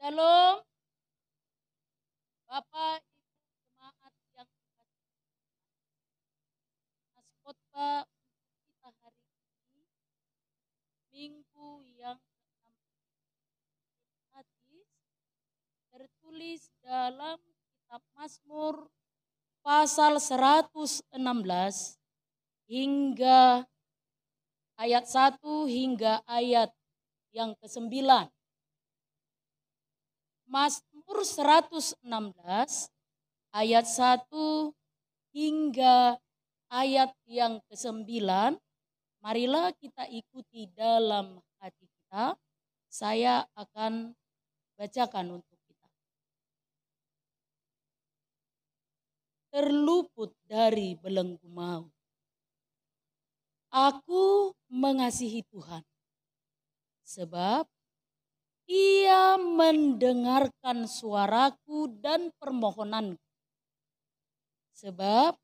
Shalom, Bapak Ibu jemaat yang dikasihi. Nas khotbah untuk kita hari ini, Minggu yang ke-6 hadis, tertulis dalam kitab Mazmur pasal 116 hingga ayat 1 hingga ayat yang ke-9. Mazmur 116 ayat 1 hingga ayat yang ke-9. Marilah kita ikuti dalam hati kita. Saya akan bacakan untuk kita. Terluput dari belenggu maut. Aku mengasihi Tuhan, sebab Ia mendengarkan suaraku dan permohonanku. Sebab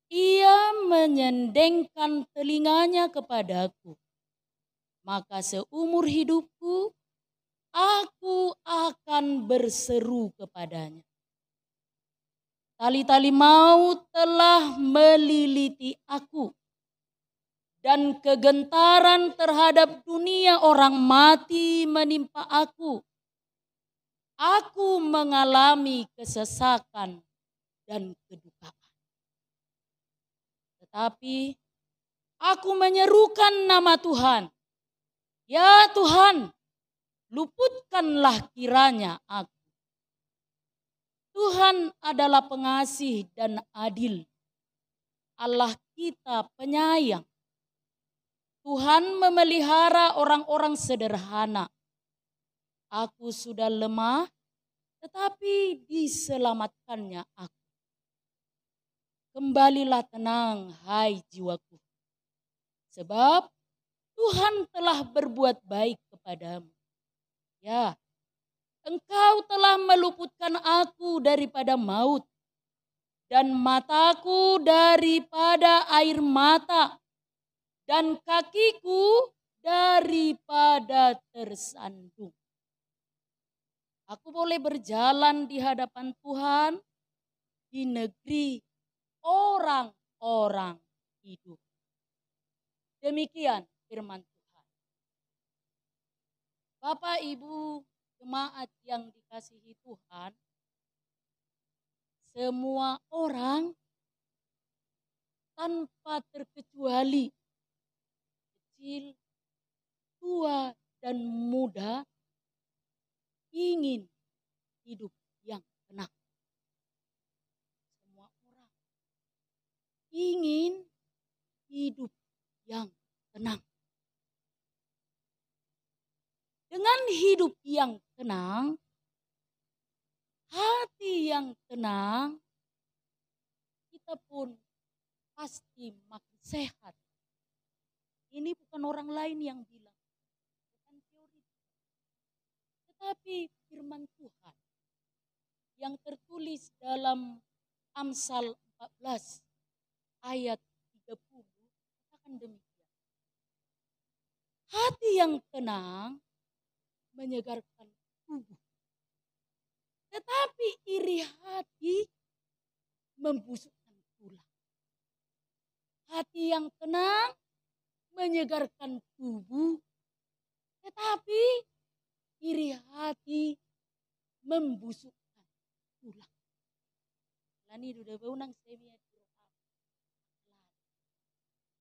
Ia menyendengkan telinganya kepadaku. Maka seumur hidupku, aku akan berseru kepadanya. Tali-tali maut telah meliliti aku, dan kegentaran terhadap dunia orang mati menimpa aku. Aku mengalami kesesakan dan kedukaan. Tetapi aku menyerukan nama Tuhan. Ya Tuhan, luputkanlah kiranya aku. Tuhan adalah pengasih dan adil. Allah kita penyayang. Tuhan memelihara orang-orang sederhana. Aku sudah lemah, tetapi diselamatkannya aku. Kembalilah tenang, hai jiwaku. Sebab Tuhan telah berbuat baik kepadamu. Ya, Engkau telah meluputkan aku daripada maut, dan mataku daripada air mata, dan kakiku daripada tersandung. Aku boleh berjalan di hadapan Tuhan di negeri orang-orang hidup. Demikian firman Tuhan. Bapak Ibu jemaat yang dikasihi Tuhan, semua orang tanpa terkecuali, kecil, tua, dan muda, ingin hidup yang tenang. Semua orang ingin hidup yang tenang. Dengan hidup yang tenang, hati yang tenang, kita pun pasti makin sehat. Ini bukan orang lain yang bilang, bukan teori, tetapi firman Tuhan yang tertulis dalam Amsal 14 ayat 30 katakan demikian. Hati yang tenang menyegarkan tubuh, tetapi iri hati membusukkan tulang. Hati yang tenang menyegarkan tubuh, tetapi iri hati membusukkan tulang. Lani duda baunang semia diroham.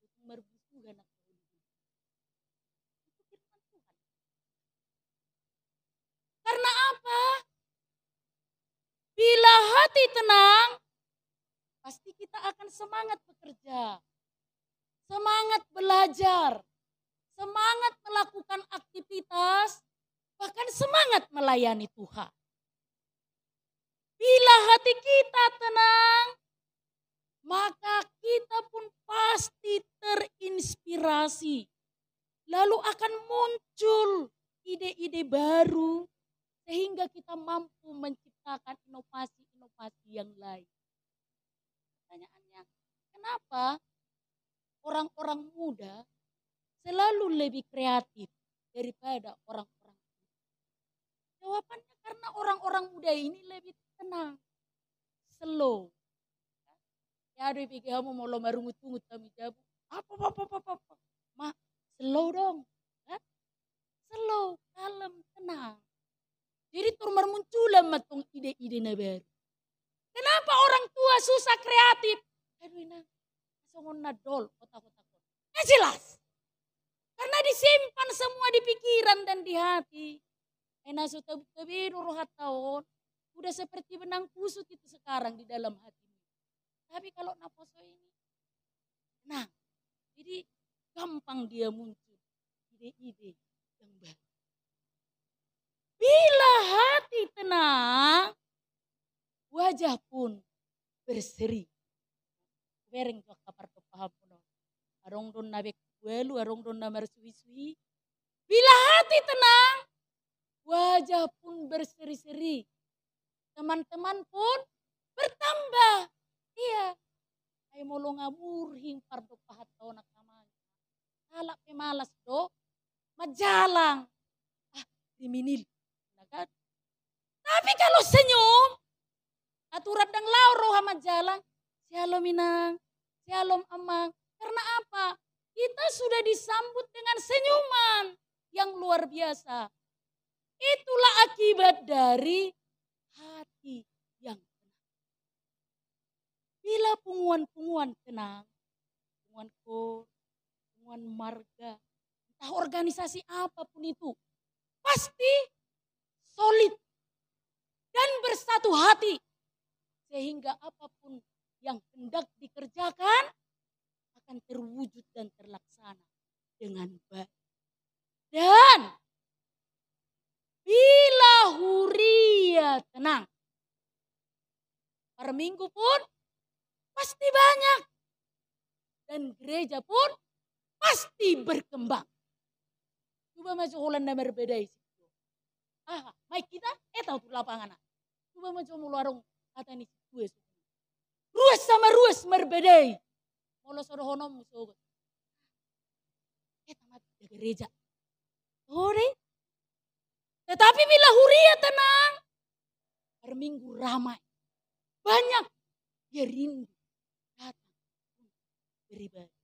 Itu merbusukan aku. Itu firman Tuhan. Karena apa? Bila hati tenang, pasti kita akan semangat bekerja, semangat belajar, semangat melakukan aktivitas, bahkan semangat melayani Tuhan. Bila hati kita tenang, maka kita pun pasti terinspirasi. Lalu akan muncul ide-ide baru sehingga kita mampu menciptakan inovasi-inovasi yang lain. Pertanyaannya, kenapa orang-orang muda selalu lebih kreatif daripada orang-orang tua? Jawaban ini lebih tenang. Slow. Ya ada pikir kamu mau lo marungut-ungut kami jabu. Apa. Ma, slow dong. Kan? Slow, kalem, tenang. Jadi turmar munculan matong ide-ide na baru. Kenapa orang tua susah kreatif? Aduh ini, songon nadol kota-kota. Jelas. Karena disimpan semua di pikiran dan di hati. Enaso tabi roh tahun. Udah seperti benang kusut itu sekarang di dalam hati. Tapi kalau naposo ini, nah, jadi gampang dia muncul ide-ide yang baru. Bila hati tenang, wajah pun berseri. Bereng tuh kapar tuh paham pun. Arong don nabek welu, arong don namar suwi-suwi. Bila hati tenang, wajah pun berseri-seri. Teman-teman pun bertambah. Iya. Ay molo ngamurhing pardo pahat tao nakaman. Halak pemalas do, majalang. Diminil. Kan? Tapi kalau senyum, aturan dang lauro hama jalang. Shalom inang, shalom amang. Karena apa? Kita sudah disambut dengan senyuman yang luar biasa. Itulah akibat dari hati yang tenang. Bila punguan-punguan tenang, punguan kor, punguan marga, entah organisasi apapun itu, pasti solid dan bersatu hati. Sehingga apapun yang hendak dikerjakan akan terwujud dan terlaksana dengan baik. Dan bila huria tenang, per minggu pun pasti banyak. Dan gereja pun pasti berkembang. Coba masuk Holanda berbeda isi. Baik kita, tahu tuh lapangan. Coba macam meluarong kata ini ruas. Ruas sama ruas berbeda. Molo sorohonom musuh. Tamat gereja. Ore. Tetapi bila huria tenang, per minggu ramai. Banyak dia rindu datang beribadah.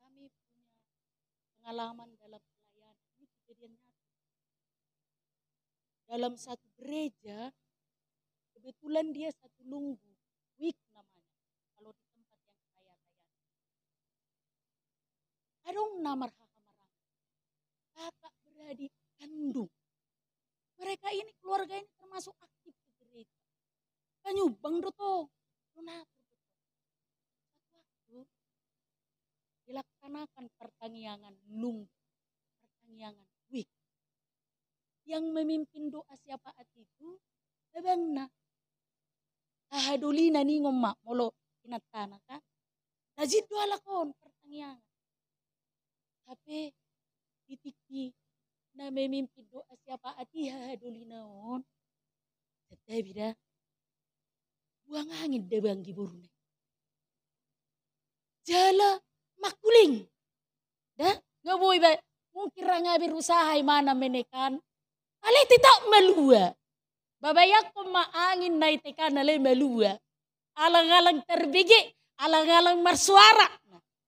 Kami punya pengalaman dalam pelayanan. Ini kejadian nyata. Dalam satu gereja, kebetulan dia satu lunggu, week namanya. Kalau di tempat yang kaya-kaya. Adong namar hakamarang. Kakak beradik kandung. Mereka ini, keluarga ini termasuk aktif di gereja. Kanyubang do to. Lunatur do to. Satu waktu dilaksanakan pertaniangan lung, pertaniangan week. Yang memimpin doa siapa itu, abang na. Ahadulina ni ngomma molo inatana kan. Najid doa lakon pertaniangan. Tapi titiki na memimpin doa siapa ati ahadulina on. Tetapi dah buang angin debang giburune. Jala makuling. Dah nggak boleh ba. Mungkin ranga berusaha mana menekan. Ale tidak melua. Babayak ko maangin na itekan ale melua. Alang-alang terbigi, alang-alang marsuara.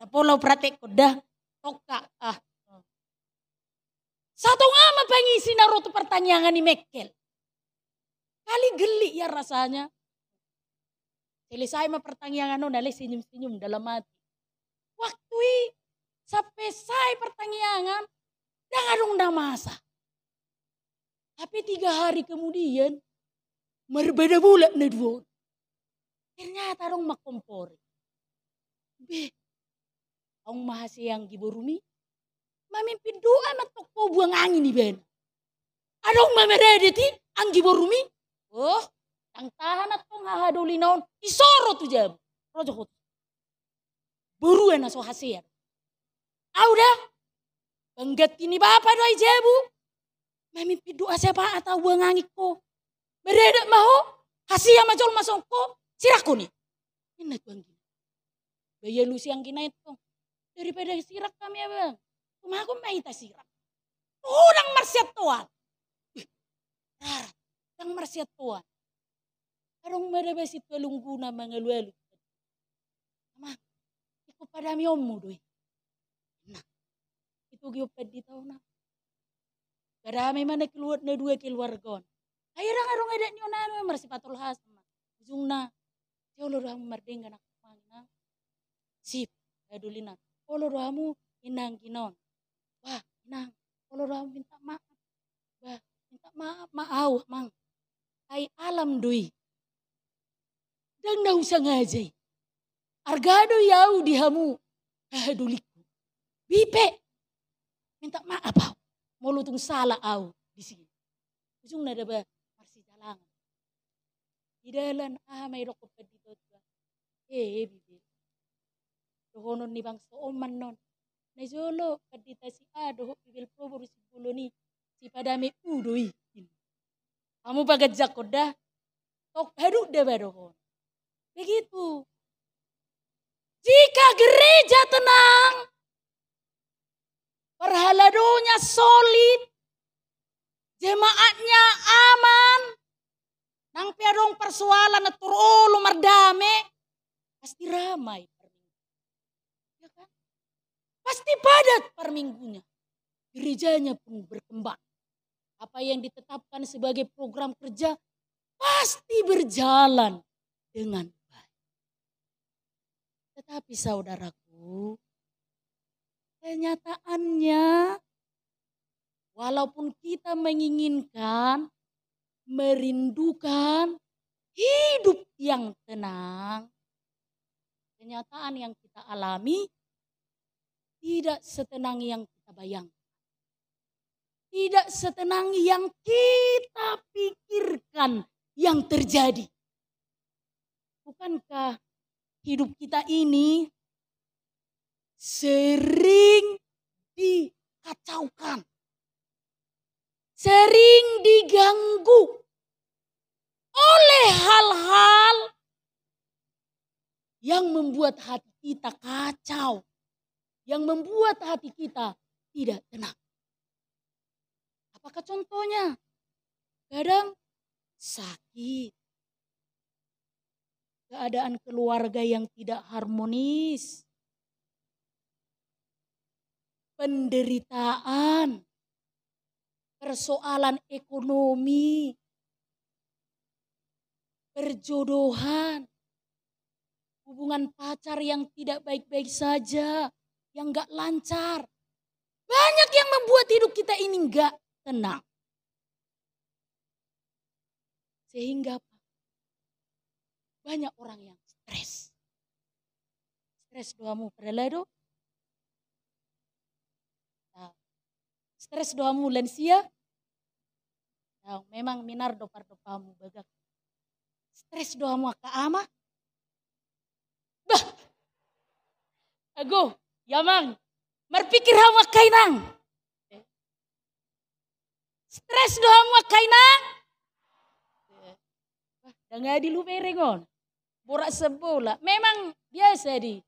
Tapolo pratek ko dah toka. Satu ngama pangisi na roto pertanyaan ni Mekel. Kali geli ya rasanya. Selesai ma pertanyaan no nale senyum-senyum dalam hati. Waktu sampai saya pertanyaan dan adung dah masa. Tapi 3 hari kemudian berbeda bulan na dua. Ternyata adung makompori. Ang mahasiyang giburumi. Mamimpin doa matoko buang angin di ben. Adong mameredeti ang giburumi. Oh, ang tahan at kong hahadulinaon. Isoro tu jam. Rojokot. Buruan na so hasiyan. Audah. Banggat ini bapak doy jebu. Mamimpin doa siapa atau buang angin ko. Beredak maho. Hasiyan macol masongko. Siraku nih. Ini tuang gini. Baya lu siang gina itu. Daripada sirak kami ya bang. Kumaha ko maita sirak. Tudang marsiatuan. Rarat, dang marsiatuan. Karong madabas itu alungguna mga luelu. Ama, iko padami omu doy. Nah, itu giopad di tahun na. Kadami mana keluar na dua keluarga. Akhirnya arong ada ni onano marsipatul hasma. Ujungna, jauh rohamu merdengga nak mangina. Sip, adulina. Olo rohamu inang kinon. Wah, inang. Olo rohamu minta maaf. Wah, minta maaf, maaf, mang. Ay alam doy. Dan na usah ngajay. Argado yau dihamu. Haduliku. Bipe. Minta maaf au. Molutung salah au di sini. Ujung nada ba marsi jalangan. Di dalan may rokok pedito. Bipe. Dohonon ni bang sooman non. Na jolo pedita si doho bibil probor si bulo ni. Si padame udoi. Kamu bagajak koda. Tok haduk deh badohon. Begitu. Jika gereja tenang, perhaladonya solid, jemaatnya aman, nang piadong persoalan turolo mardame, pasti ramai perminggu. Ya kan? Pasti padat perminggunya. Gerejanya pun berkembang. Apa yang ditetapkan sebagai program kerja pasti berjalan dengan baik. Tetapi saudaraku, kenyataannya walaupun kita menginginkan, merindukan hidup yang tenang, kenyataan yang kita alami tidak setenang yang kita bayangkan. Tidak setenang yang kita pikirkan yang terjadi. Bukankah hidup kita ini sering dikacaukan, sering diganggu oleh hal-hal yang membuat hati kita kacau, yang membuat hati kita tidak tenang. Apakah contohnya? Kadang sakit, keadaan keluarga yang tidak harmonis, penderitaan, persoalan ekonomi, perjodohan, hubungan pacar yang tidak baik-baik saja, yang gak lancar. Banyak yang membuat hidup kita ini gak tenang. Sehingga banyak orang yang stres. Stres doamu perelado. Stres doamu lansia. Memang minar dopar-dopamu bagak. Stres doamu akaama. Bah. Ago, yamang. Marpikir hama kainang. Stres doamu akainang. Dengan di luperengon. Borak sebola. Memang biasa di.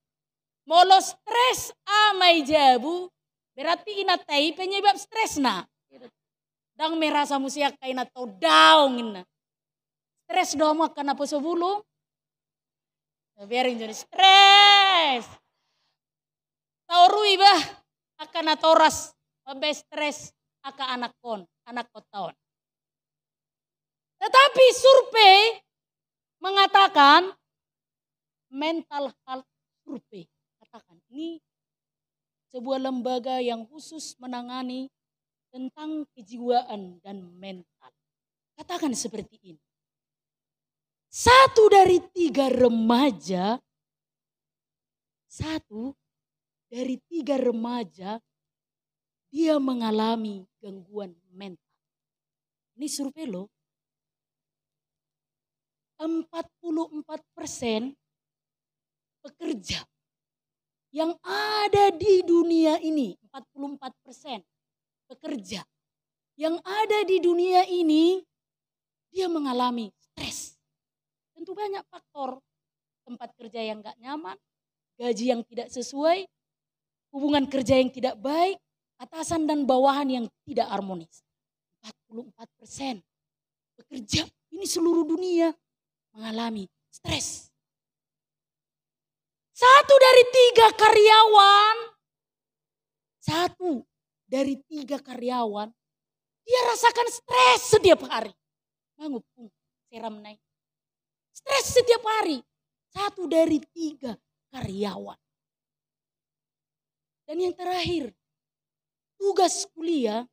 Molo stres amai jabu. Berarti inatai penyebab stres na. Dang merasa musiak kain atau daun. Stres doamu akan apa sebulung. Biarin jadi stres. Taurui bah. Akan atoras. Babe stres. Aka anak kon. Anak kotaon. Tetapi survei mengatakan mental health survey. Katakan ini sebuah lembaga yang khusus menangani tentang kejiwaan dan mental. Katakan seperti ini. 1 dari 3 remaja, 1 dari 3 remaja dia mengalami gangguan mental. Ini survei loh. 44% pekerja yang ada di dunia ini, 44% pekerja yang ada di dunia ini, dia mengalami stres. Tentu banyak faktor, tempat kerja yang gak nyaman, gaji yang tidak sesuai, hubungan kerja yang tidak baik, Atasan dan bawahan yang tidak harmonis. 44% pekerja ini seluruh dunia mengalami stres. 1 dari 3 karyawan, dia rasakan stres setiap hari. Mangupung, seram naik. Stres setiap hari. 1 dari 3 karyawan. Dan yang terakhir, tugas kuliah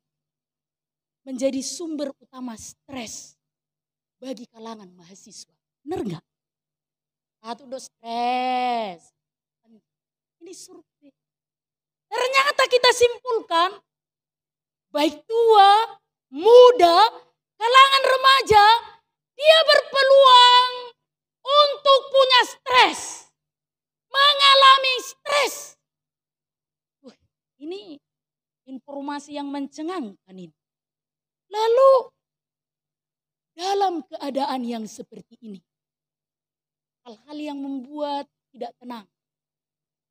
menjadi sumber utama stres bagi kalangan mahasiswa. Benar enggak? Satu udah stres. Ini survei. Ternyata kita simpulkan, baik tua, muda, kalangan remaja, dia berpeluang untuk punya stres. Mengalami stres. Ini informasi yang mencengangkan ini. Lalu dalam keadaan yang seperti ini, hal-hal yang membuat tidak tenang,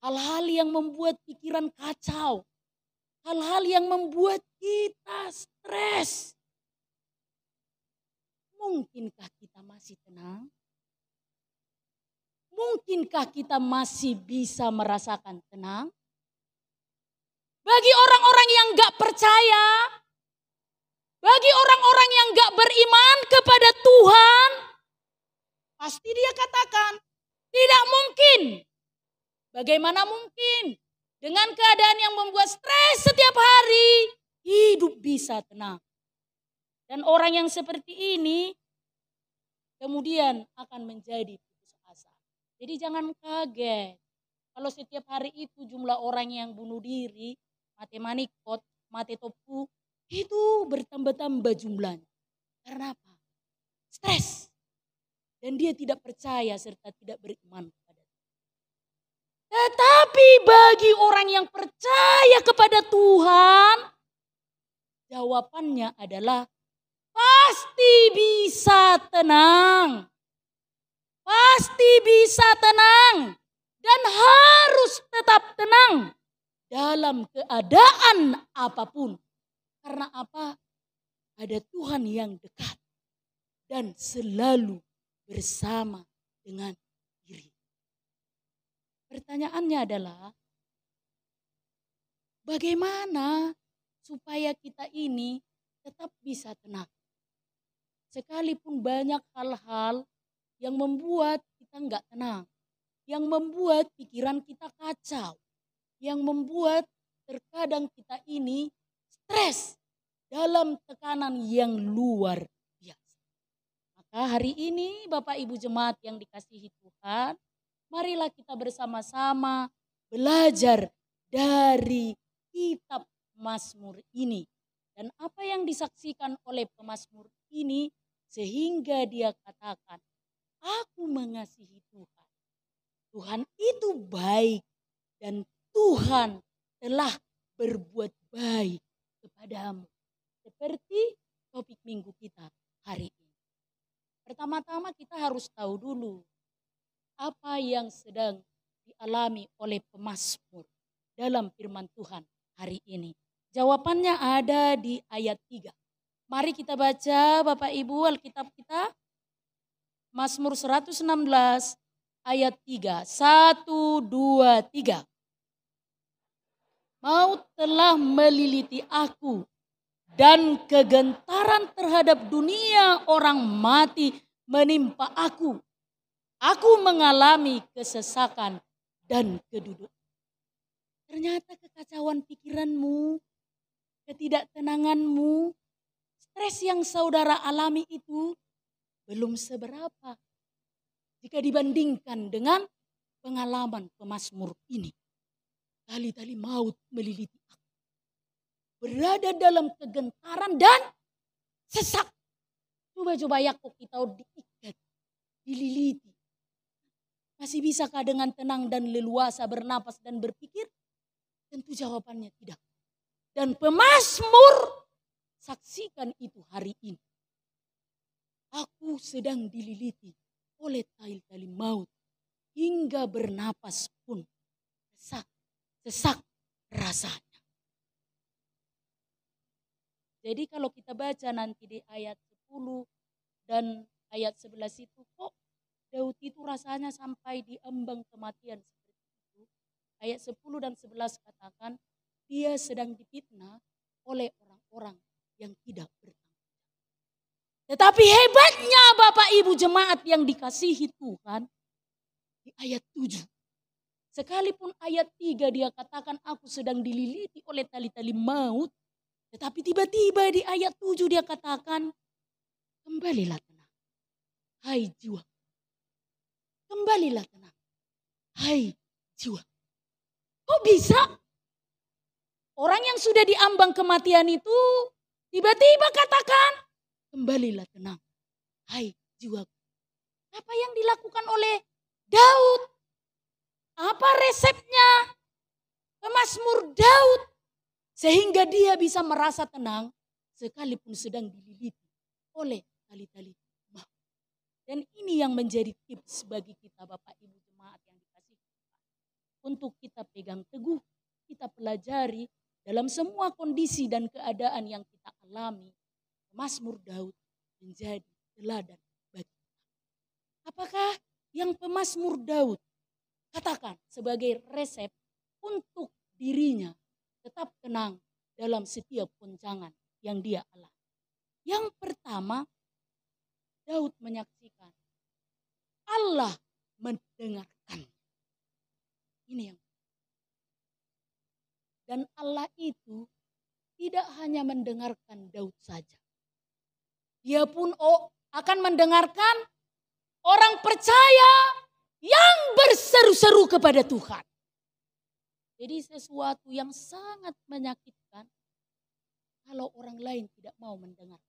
hal-hal yang membuat pikiran kacau, hal-hal yang membuat kita stres. Mungkinkah kita masih tenang? Mungkinkah kita masih bisa merasakan tenang? Bagi orang-orang yang gak percaya, bagi orang-orang yang gak beriman kepada Tuhan, pasti dia katakan, tidak mungkin. Bagaimana mungkin? Dengan keadaan yang membuat stres setiap hari, hidup bisa tenang. Dan orang yang seperti ini, kemudian akan menjadi putus asa. Jadi jangan kaget. Kalau setiap hari itu jumlah orang yang bunuh diri, mate manikot, mate topu, itu bertambah-tambah jumlahnya. Karena apa? Stres. Dan dia tidak percaya serta tidak beriman kepada Tuhan. Tetapi bagi orang yang percaya kepada Tuhan, jawabannya adalah pasti bisa tenang. Pasti bisa tenang. Dan harus tetap tenang dalam keadaan apapun. Karena apa? Ada Tuhan yang dekat dan selalu bersama dengan diri. Pertanyaannya adalah, bagaimana supaya kita ini tetap bisa tenang? Sekalipun banyak hal-hal yang membuat kita enggak tenang, yang membuat pikiran kita kacau, yang membuat terkadang kita ini stres dalam tekanan yang luar biasa. Maka hari ini Bapak Ibu Jemaat yang dikasihi Tuhan, marilah kita bersama-sama belajar dari kitab Mazmur ini. Dan apa yang disaksikan oleh pemazmur ini sehingga dia katakan, aku mengasihi Tuhan. Tuhan itu baik dan Tuhan telah berbuat baik kepadamu. Seperti topik minggu kita hari ini. Pertama-tama kita harus tahu dulu apa yang sedang dialami oleh pemazmur dalam firman Tuhan hari ini. Jawabannya ada di ayat 3. Mari kita baca Bapak Ibu Alkitab kita. Mazmur 116 ayat 3. 1, 2, 3. Maut telah meliliti aku dan kegentaran terhadap dunia orang mati menimpa aku. Aku mengalami kesesakan dan kedudukan. Ternyata kekacauan pikiranmu, ketidaktenanganmu, stres yang saudara alami itu belum seberapa jika dibandingkan dengan pengalaman pemazmur ini. Tali-tali maut meliliti aku. Berada dalam kegentaran dan sesak. Coba-coba Yakub kita diikat, dililiti. Masih bisakah dengan tenang dan leluasa bernapas dan berpikir? Tentu jawabannya tidak. Dan pemazmur saksikan itu hari ini. Aku sedang dililiti oleh tali-tali maut hingga bernapas pun sesak rasanya. Jadi kalau kita baca nanti di ayat 10 dan ayat 11 itu, kok Daud itu rasanya sampai diambang kematian seperti itu. Ayat 10 dan 11 katakan, dia sedang difitnah oleh orang-orang yang tidak bertanggung jawab. Tetapi hebatnya Bapak Ibu jemaat yang dikasihi Tuhan, di ayat 7. Sekalipun ayat 3 dia katakan aku sedang dililiti oleh tali-tali maut. Tetapi tiba-tiba di ayat 7 dia katakan, kembalilah tenang, hai jiwa. Kembalilah tenang, hai jiwa. Kok bisa? Orang yang sudah diambang kematian itu tiba-tiba katakan, kembalilah tenang, hai jiwa. Apa yang dilakukan oleh Daud? Apa resepnya pemazmur Daud? Sehingga dia bisa merasa tenang sekalipun sedang dililiti oleh tali-tali maut. Dan ini yang menjadi tips bagi kita Bapak Ibu jemaat yang dikasihi Tuhan. Untuk kita pegang teguh, kita pelajari dalam semua kondisi dan keadaan yang kita alami. Pemazmur Daud menjadi teladan bagi kita. Apakah yang pemazmur Daud katakan sebagai resep untuk dirinya tetap tenang dalam setiap goncangan yang dia alami? Yang pertama, Daud menyaksikan Allah mendengarkan. Ini yang. Dan Allah itu tidak hanya mendengarkan Daud saja. Dia pun akan mendengarkan orang percaya yang berseru-seru kepada Tuhan. Jadi sesuatu yang sangat menyakitkan kalau orang lain tidak mau mendengar.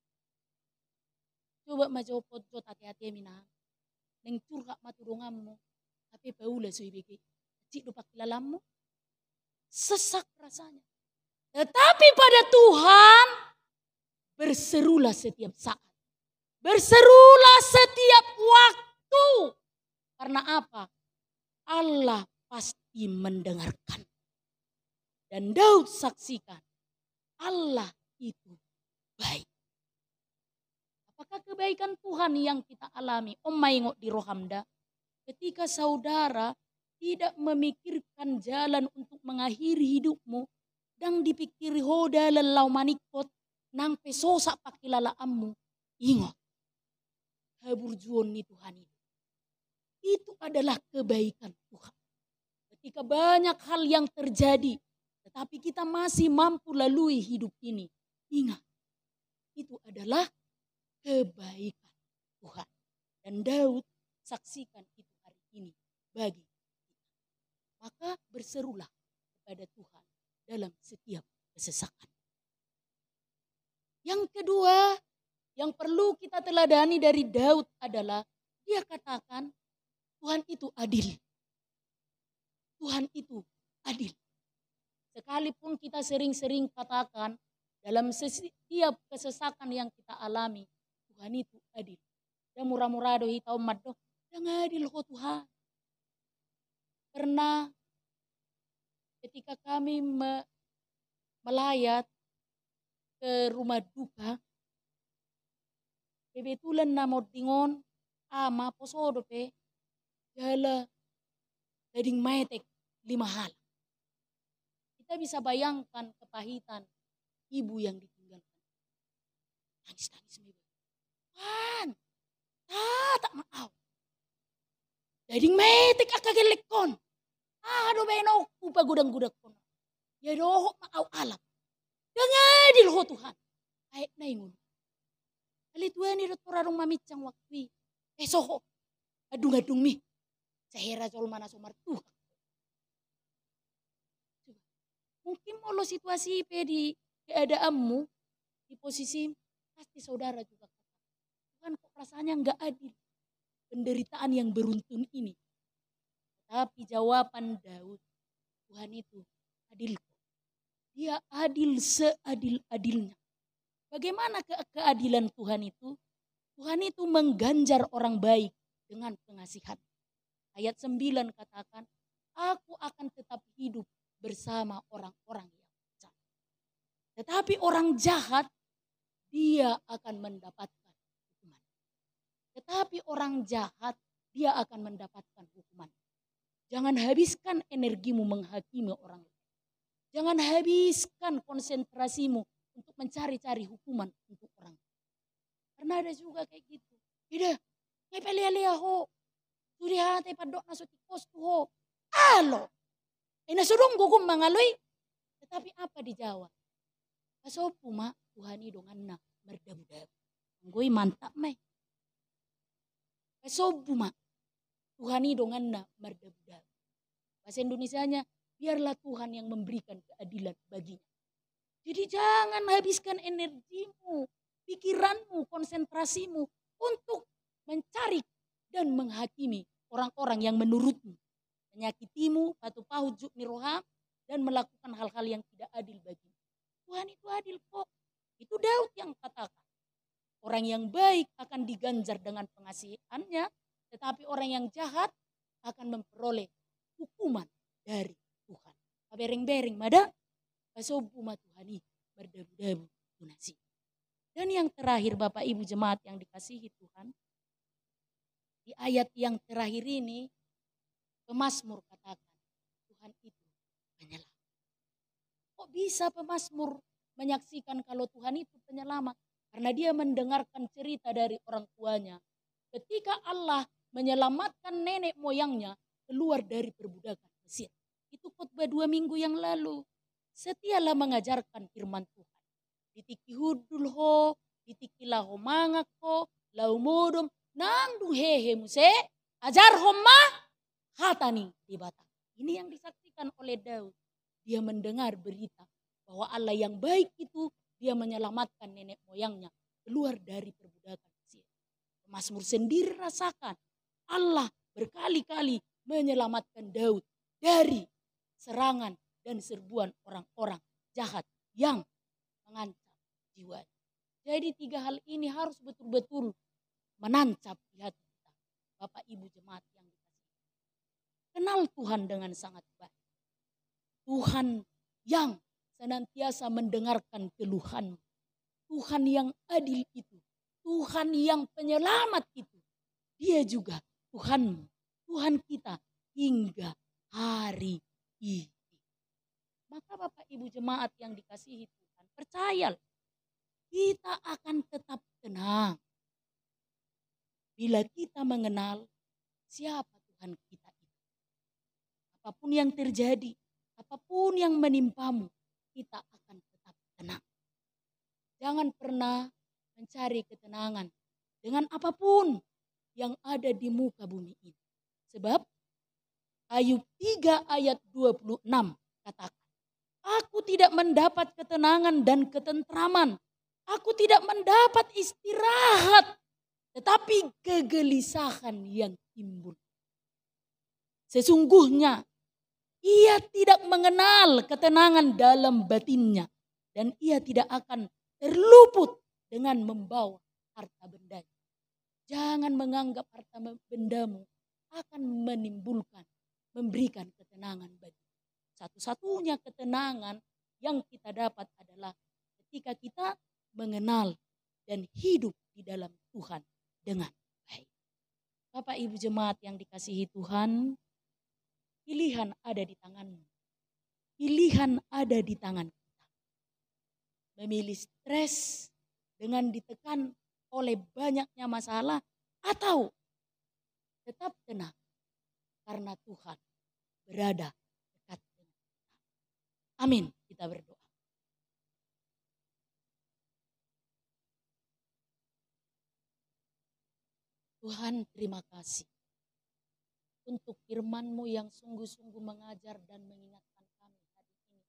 Coba majopot jot hati-hati minang. Neng curhat matudonganmu. Tapi baula suibiki. Cik lupa kilalamu. Sesak rasanya. Tetapi pada Tuhan berserulah setiap saat. Berserulah setiap waktu. Karena apa? Allah pasti mendengarkan. Dan Daud saksikan Allah itu baik. Apakah kebaikan Tuhan yang kita alami? Maingok di Rohamda. Ketika saudara tidak memikirkan jalan untuk mengakhiri hidupmu. Dan dipikiri hoda lelau manikot. Nang pesosak pakilalaammu. Ingat. Haburjuon ni Tuhan itu. Itu adalah kebaikan Tuhan. Ketika banyak hal yang terjadi. Tetapi kita masih mampu lalui hidup ini. Ingat, itu adalah kebaikan Tuhan. Dan Daud saksikan itu hari ini bagi kita. Maka berserulah kepada Tuhan dalam setiap kesesakan. Yang kedua, yang perlu kita teladani dari Daud adalah dia katakan Tuhan itu adil. Tuhan itu adil. Sekalipun kita sering-sering katakan dalam setiap kesesakan yang kita alami, Tuhan itu adil. Dan murah-murah dohi tahu madoh, yang adil kok Tuhan. Pernah ketika kami melayat ke rumah duka, kebetulan namo dingon ama posodo pe jala gading maetek 5 hal. Kita bisa bayangkan kepahitan ibu yang ditinggalkan. Nangis-nangis nih. Wan, tak mau. Dading metik akagelekon. Aduh beno upa gudang-gudang kon. Ya doh mau alam. Dengadil ho Tuhan. Kayak naingun. Kali tuan ni rotorarong mamicang waktu. Soho. Adung-adung mi. Sehera sol mana somar Tuhan. Mungkin kalau situasi di keadaanmu, di posisi pasti saudara juga kata, Tuhan kok rasanya enggak adil. Penderitaan yang beruntun ini. Tapi jawaban Daud, Tuhan itu adil. Dia adil seadil-adilnya. Bagaimana keadilan Tuhan itu? Tuhan itu mengganjar orang baik dengan pengasihan. Ayat 9 katakan, aku akan tetap hidup bersama orang-orang yang jahat. Tetapi orang jahat dia akan mendapatkan hukuman. Tetapi orang jahat, dia akan mendapatkan hukuman. Jangan habiskan energimu menghakimi orang lain. Jangan habiskan konsentrasimu untuk mencari-cari hukuman untuk orang. Karena ada juga kayak gitu. Tidak, ngay palia-lia ho. Suri hati padok na suti kos tu ho. Alo. Ina sudong gugung mangalui. Tetapi apa dijawab? Kasopu ma Tuhan idongan na merdabu-dabu. Anggoi mantap mai. Kasopu ma Tuhan idongan na merdabu-dabu. Bahasa Indonesianya, biarlah Tuhan yang memberikan keadilan baginya. Jadi jangan habiskan energimu, pikiranmu, konsentrasimu untuk mencari dan menghakimi orang-orang yang menurutmu menyakitimu, patu pahujuk niroham, dan melakukan hal-hal yang tidak adil bagimu. Tuhan itu adil kok. Itu Daud yang katakan. Orang yang baik akan diganjar dengan pengasihannya, tetapi orang yang jahat akan memperoleh hukuman dari Tuhan. Bereng-bereng mada kasobu ma Tuhani berdabu-dabu tunasi. Dan yang terakhir Bapak Ibu jemaat yang dikasihi Tuhan, di ayat yang terakhir ini pemazmur katakan Tuhan itu penyelamat. Kok bisa pemazmur menyaksikan kalau Tuhan itu penyelamat? Karena dia mendengarkan cerita dari orang tuanya. Ketika Allah menyelamatkan nenek moyangnya keluar dari perbudakan Mesir. Itu khotbah 2 minggu yang lalu. Setialah mengajarkan firman Tuhan. Ditiki hudul ho, ditikilah ho mangak ho, lau modom, nangdu hehe muse, ajar homa, hatani di batang. Ini yang disaksikan oleh Daud. Dia mendengar berita bahwa Allah yang baik itu dia menyelamatkan nenek moyangnya keluar dari perbudakan Mesir. Mazmur sendiri rasakan Allah berkali-kali menyelamatkan Daud dari serangan dan serbuan orang-orang jahat yang mengancam jiwanya. Jadi 3 hal ini harus betul-betul menancap di hati kita. Bapak Ibu jemaat yang dikasihi. Kenal Tuhan dengan sangat baik. Tuhan yang senantiasa mendengarkan keluhan. Tuhan yang adil itu. Tuhan yang penyelamat itu. Dia juga Tuhanmu. Tuhan kita hingga hari ini. Maka Bapak Ibu jemaat yang dikasihi Tuhan, percayalah kita akan tetap tenang. Bila kita mengenal siapa Tuhan kita itu. Apapun yang terjadi, apapun yang menimpamu, kita akan tetap tenang. Jangan pernah mencari ketenangan dengan apapun yang ada di muka bumi ini. Sebab Ayub 3 ayat 26 katakan, aku tidak mendapat ketenangan dan ketentraman. Aku tidak mendapat istirahat, tetapi kegelisahan yang timbul. Sesungguhnya ia tidak mengenal ketenangan dalam batinnya. Dan ia tidak akan terluput dengan membawa harta bendanya. Jangan menganggap harta bendamu akan memberikan ketenangan bagi. Satu-satunya ketenangan yang kita dapat adalah ketika kita mengenal dan hidup di dalam Tuhan dengan baik. Bapak Ibu jemaat yang dikasihi Tuhan, pilihan ada di tanganmu. Pilihan ada di tangan kita. Memilih stres dengan ditekan oleh banyaknya masalah atau tetap tenang karena Tuhan berada dekat dengan kita. Amin. Kita berdoa. Tuhan, terima kasih untuk firman-Mu yang sungguh-sungguh mengajar dan mengingatkan kami hari ini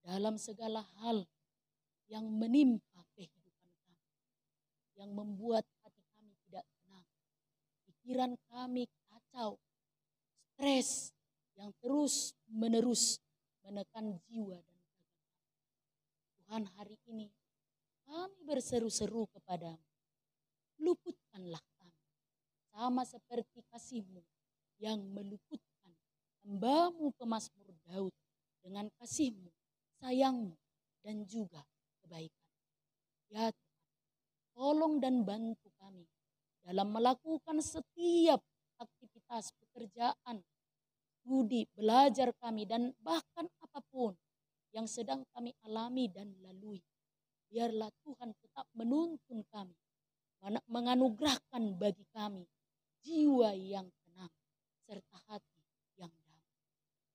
dalam segala hal yang menimpa kehidupan kami, yang membuat hati kami tidak tenang, pikiran kami kacau, stres yang terus-menerus menekan jiwa dan raga kami. Tuhan, hari ini kami berseru-seru kepadamu, luputkanlah kami, sama seperti kasih-Mu yang meluputkan hamba-Mu pemazmur Daud dengan kasih-Mu, sayang-Mu, dan juga kebaikan. Ya Tuhan, tolong dan bantu kami dalam melakukan setiap aktivitas pekerjaan, studi, belajar kami, dan bahkan apapun yang sedang kami alami dan lalui. Biarlah Tuhan tetap menuntun kami, menganugerahkan bagi kami jiwa yang tenang, serta hati yang damai.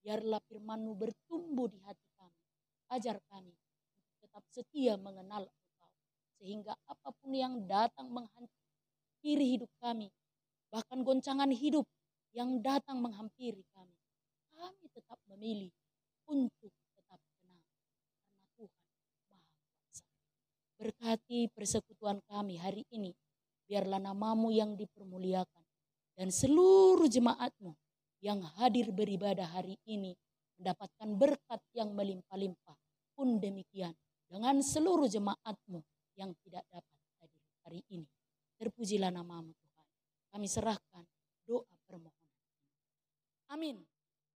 Biarlah firman-Mu bertumbuh di hati kami. Ajar kami untuk tetap setia mengenal Engkau. Sehingga apapun yang datang menghampiri hidup kami, bahkan goncangan hidup yang datang menghampiri kami, kami tetap memilih untuk tetap tenang. Karena Tuhan Maha Kuasa. Berkati persekutuan kami hari ini. Biarlah nama-Mu yang dipermuliakan. Dan seluruh jemaat-Mu yang hadir beribadah hari ini mendapatkan berkat yang melimpah-limpah. Pun demikian dengan seluruh jemaat-Mu yang tidak dapat hadir hari ini. Terpujilah nama-Mu Tuhan. Kami serahkan doa permohonan. Amin.